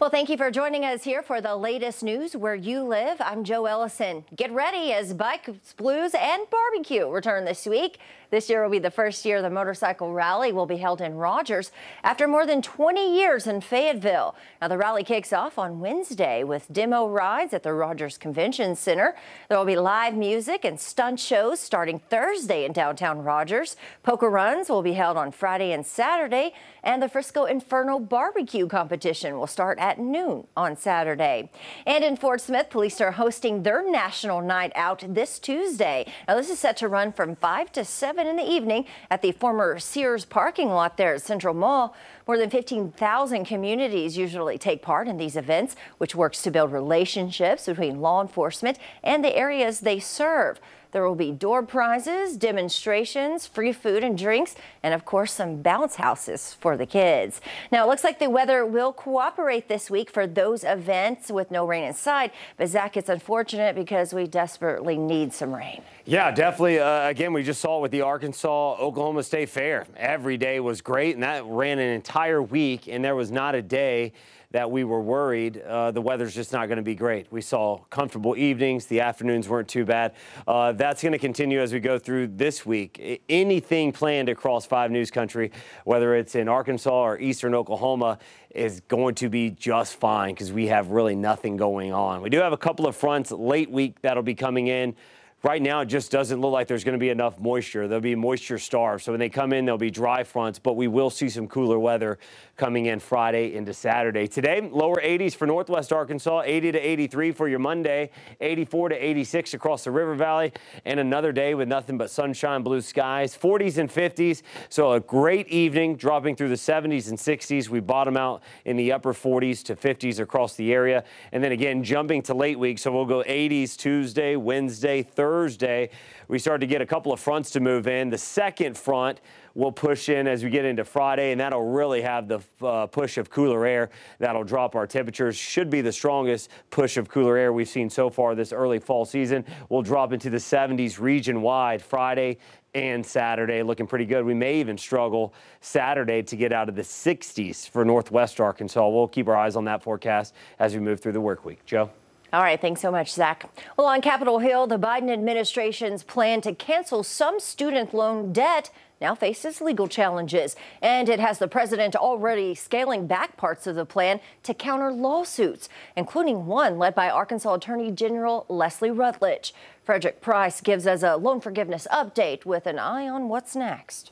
Well, thank you for joining us here for the latest news where you live. I'm Joe Ellison. Get ready as Bikes, Blues, and Barbecue return this week. This year will be the first year the motorcycle rally will be held in Rogers after more than 20 years in Fayetteville. Now, the rally kicks off on Wednesday with demo rides at the Rogers Convention Center. There will be live music and stunt shows starting Thursday in downtown Rogers. Poker runs will be held on Friday and Saturday, and the Frisco Inferno Barbecue competition will start at noon on Saturday. And in Fort Smith, police are hosting their National Night Out this Tuesday. Now, this is set to run from 5 to 7 in the evening at the former Sears parking lot there at Central Mall. More than 15,000 communities usually take part in these events, which works to build relationships between law enforcement and the areas they serve. There will be door prizes, demonstrations, free food and drinks, and of course some bounce houses for the kids. Now, it looks like the weather will cooperate this week for those events with no rain in sight. But Zach, it's unfortunate because we desperately need some rain. Yeah, definitely. Again, we just saw it with the Arkansas-Oklahoma State Fair. Every day was great, and that ran an entire week, and there was not a day that we were worried the weather's just not going to be great. We saw comfortable evenings. The afternoons weren't too bad. That's going to continue as we go through this week. Anything planned across 5 News Country, whether it's in Arkansas or eastern Oklahoma, is going to be just fine because we have really nothing going on. We do have a couple of fronts late week that'll be coming in. Right now, it just doesn't look like there's going to be enough moisture. There'll be moisture starved. So when they come in, there'll be dry fronts, but we will see some cooler weather coming in Friday into Saturday. Today, lower 80s for northwest Arkansas, 80 to 83 for your Monday, 84 to 86 across the River Valley, and another day with nothing but sunshine, blue skies, 40s and 50s. So a great evening, dropping through the 70s and 60s. We bottom out in the upper 40s to 50s across the area. And then again, jumping to late week. So we'll go 80s Tuesday, Wednesday, Thursday. We start to get a couple of fronts to move in. The second front will push in as we get into Friday, and that'll really have the push of cooler air. That'll drop our temperatures. Should be the strongest push of cooler air we've seen so far this early fall season. We'll drop into the 70s region-wide Friday and Saturday, looking pretty good. We may even struggle Saturday to get out of the 60s for northwest Arkansas. We'll keep our eyes on that forecast as we move through the work week. Joe? All right, thanks so much, Zach. Well, on Capitol Hill, the Biden administration's plan to cancel some student loan debt now faces legal challenges, and it has the president already scaling back parts of the plan to counter lawsuits, including one led by Arkansas Attorney General Leslie Rutledge. Frederick Price gives us a loan forgiveness update with an eye on what's next.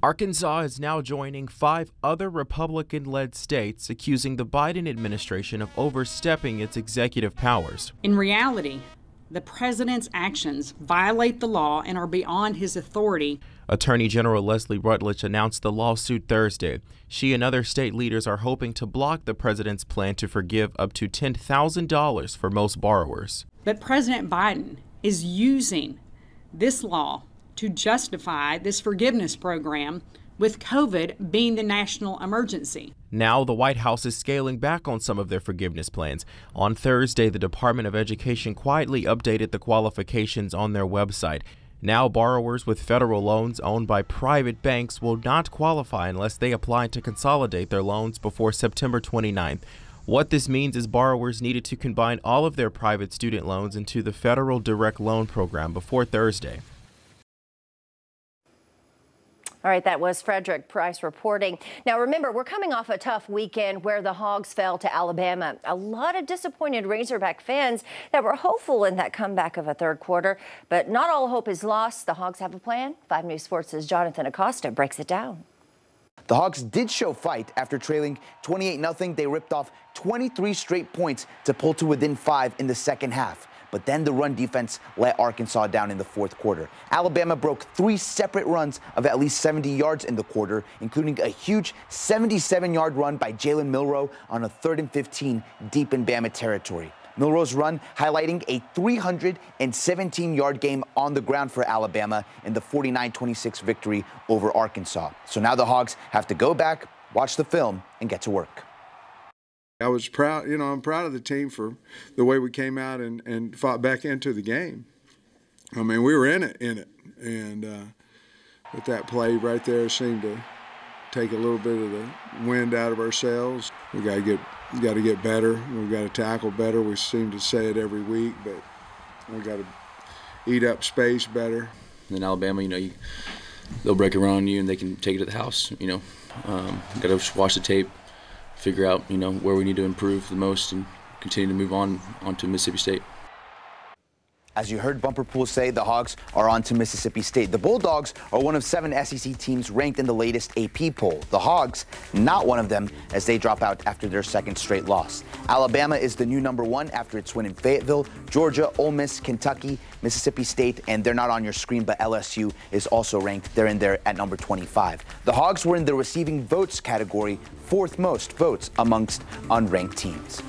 Arkansas is now joining 5 other Republican-led states accusing the Biden administration of overstepping its executive powers. In reality, the president's actions violate the law and are beyond his authority. Attorney General Leslie Rutledge announced the lawsuit Thursday. She and other state leaders are hoping to block the president's plan to forgive up to $10,000 for most borrowers. But President Biden is using this law to justify this forgiveness program, with COVID being the national emergency. Now the White House is scaling back on some of their forgiveness plans. On Thursday, the Department of Education quietly updated the qualifications on their website. Now borrowers with federal loans owned by private banks will not qualify unless they apply to consolidate their loans before September 29th. What this means is borrowers needed to combine all of their private student loans into the federal direct loan program before Thursday. All right, that was Frederick Price reporting. Now, remember, we're coming off a tough weekend where the Hogs fell to Alabama. A lot of disappointed Razorback fans that were hopeful in that comeback of a third quarter, but not all hope is lost. The Hogs have a plan. 5 News Sports' Jonathan Acosta breaks it down. The Hogs did show fight after trailing 28-0. They ripped off 23 straight points to pull to within 5 in the second half. But then the run defense let Arkansas down in the fourth quarter. Alabama broke 3 separate runs of at least 70 yards in the quarter, including a huge 77-yard run by Jalen Milroe on a 3rd and 15 deep in Bama territory. Milroe's run highlighting a 317-yard game on the ground for Alabama in the 49-26 victory over Arkansas. So now the Hogs have to go back, watch the film, and get to work. I was proud, I'm proud of the team for the way we came out and fought back into the game. I mean, we were in it. And but that play right there seemed to take a little bit of the wind out of our sails. We got to get got to get better. We've got to tackle better. We seem to say it every week, but we got to eat up space better. In Alabama, they'll break it around you and they can take it to the house. Got to watch the tape, figure out where we need to improve the most, and continue to move on to Mississippi State. As you heard Bumper Pool say, the Hogs are on to Mississippi State. The Bulldogs are one of 7 SEC teams ranked in the latest AP poll. The Hogs, not one of them, as they drop out after their 2nd straight loss. Alabama is the new #1 after its win in Fayetteville. Georgia, Ole Miss, Kentucky, Mississippi State, and they're not on your screen, but LSU is also ranked. They're in there at number 25. The Hogs were in the receiving votes category, 4th most votes amongst unranked teams.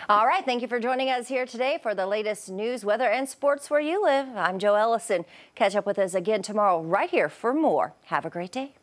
All right, thank you for joining us here today for the latest news, weather, and sports where you live. I'm Jo Ellison. Catch up with us again tomorrow right here for more. Have a great day.